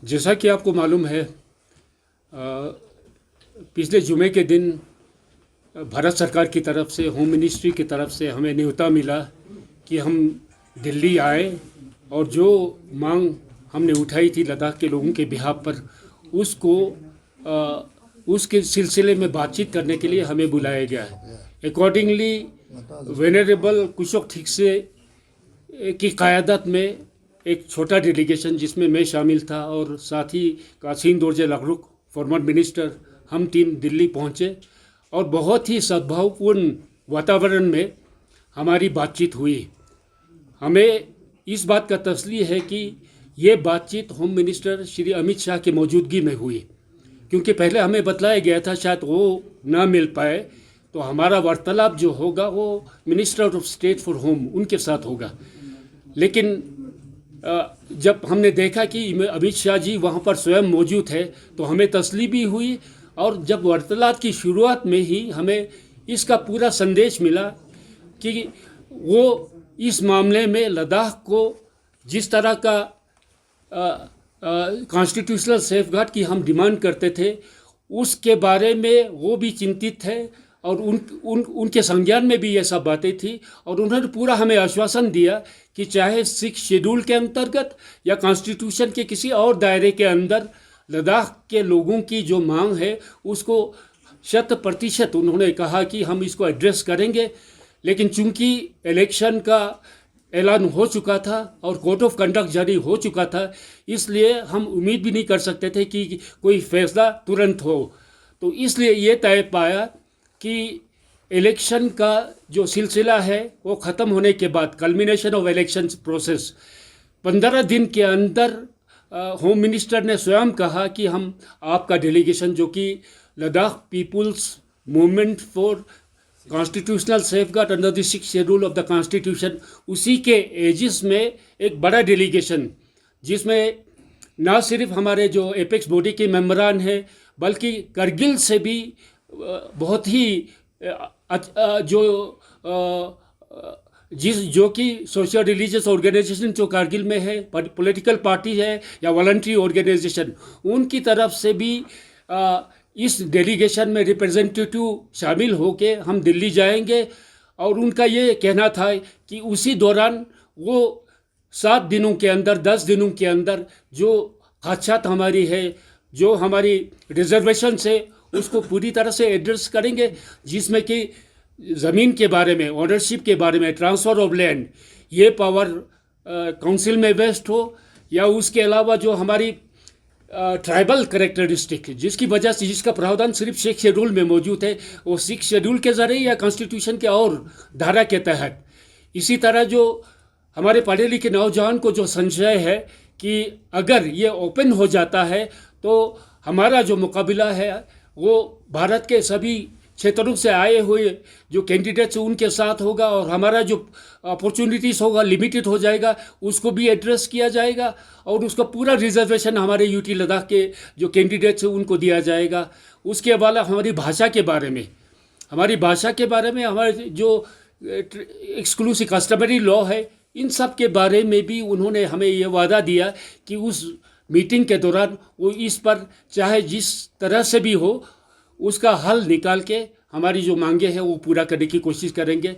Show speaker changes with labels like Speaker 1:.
Speaker 1: जैसा कि आपको मालूम है, पिछले जुमे के दिन भारत सरकार की तरफ से, होम मिनिस्ट्री की तरफ से हमें न्योता मिला कि हम दिल्ली आए और जो मांग हमने उठाई थी लद्दाख के लोगों के बिहाफ पर, उसको उसके सिलसिले में बातचीत करने के लिए हमें बुलाया गया है। अकॉर्डिंगली वेनरेबल कुशोक थिकसे की क़यादत में एक छोटा डेलीगेशन, जिसमें मैं शामिल था और साथ ही कासिम दोरजे लखरुक फॉर्मर मिनिस्टर, हम टीम दिल्ली पहुंचे और बहुत ही सद्भावपूर्ण वातावरण में हमारी बातचीत हुई। हमें इस बात का तसल्ली है कि ये बातचीत होम मिनिस्टर श्री अमित शाह की मौजूदगी में हुई, क्योंकि पहले हमें बतलाया गया था शायद वो ना मिल पाए, तो हमारा वार्तालाप जो होगा वो minister of state for home उनके साथ होगा। लेकिन जब हमने देखा कि अमित शाह जी वहाँ पर स्वयं मौजूद है तो हमें तसल्ली भी हुई, और जब वार्तालाप की शुरुआत में ही हमें इसका पूरा संदेश मिला कि वो इस मामले में लद्दाख को जिस तरह का कॉन्स्टिट्यूशनल सेफगार्ड की हम डिमांड करते थे उसके बारे में वो भी चिंतित है, और उनके संज्ञान में भी ये सब बातें थी। और उन्होंने पूरा हमें आश्वासन दिया कि चाहे 6 शेड्यूल के अंतर्गत या कॉन्स्टिट्यूशन के किसी और दायरे के अंदर लद्दाख के लोगों की जो मांग है उसको 100% उन्होंने कहा कि हम इसको एड्रेस करेंगे। लेकिन चूंकि इलेक्शन का ऐलान हो चुका था और कोड ऑफ कंडक्ट जारी हो चुका था, इसलिए हम उम्मीद भी नहीं कर सकते थे कि कोई फैसला तुरंत हो। तो इसलिए ये तय पाया कि इलेक्शन का जो सिलसिला है वो ख़त्म होने के बाद, कल्मिनेशन ऑफ इलेक्शन प्रोसेस, 15 दिन के अंदर होम मिनिस्टर ने स्वयं कहा कि हम आपका डेलीगेशन, जो कि Ladakh People's Movement for Constitutional Safeguard under the 6th schedule of the constitution, उसी के एजिस में एक बड़ा डेलीगेशन, जिसमें ना सिर्फ हमारे जो एपेक्स बॉडी के मेंबरान हैं बल्कि करगिल से भी बहुत ही जो कि सोशल रिलीजियस ऑर्गेनाइजेशन जो कारगिल में है, पॉलिटिकल पार्टी है या वॉलंटरी ऑर्गेनाइजेशन, उनकी तरफ से भी इस डेलीगेशन में रिप्रेजेंटेटिव शामिल होके हम दिल्ली जाएंगे। और उनका ये कहना था कि उसी दौरान वो 7 दिनों के अंदर, 10 दिनों के अंदर जो खदशात हमारी है, जो हमारी रिजर्वेशन है, उसको पूरी तरह से एड्रेस करेंगे, जिसमें कि ज़मीन के बारे में, ओनरशिप के बारे में, ट्रांसफ़र ऑफ लैंड, ये पावर काउंसिल में वेस्ट हो, या उसके अलावा जो हमारी ट्राइबल करेक्टरिस्टिक, जिसकी वजह से, जिसका प्रावधान सिर्फ 6 शेड्यूल में मौजूद है, वो 6 शेड्यूल के ज़रिए या कॉन्स्टिट्यूशन के और धारा के तहत। इसी तरह जो हमारे पढ़े लिखे नौजवान को जो संशय है कि अगर ये ओपन हो जाता है तो हमारा जो मुकाबला है वो भारत के सभी क्षेत्रों से आए हुए जो कैंडिडेट्स उनके साथ होगा, और हमारा जो अपॉर्चुनिटीज़ होगा लिमिटेड हो जाएगा, उसको भी एड्रेस किया जाएगा, और उसका पूरा रिजर्वेशन हमारे यूटी लद्दाख के जो कैंडिडेट्स हैं उनको दिया जाएगा। उसके अलावा हमारी भाषा के बारे में, हमारे जो एक्सक्लूसिव कस्टमरी लॉ है, इन सब के बारे में भी उन्होंने हमें ये वादा दिया कि उस मीटिंग के दौरान वो इस पर चाहे जिस तरह से भी हो उसका हल निकाल के हमारी जो मांगे हैं वो पूरा करने की कोशिश करेंगे।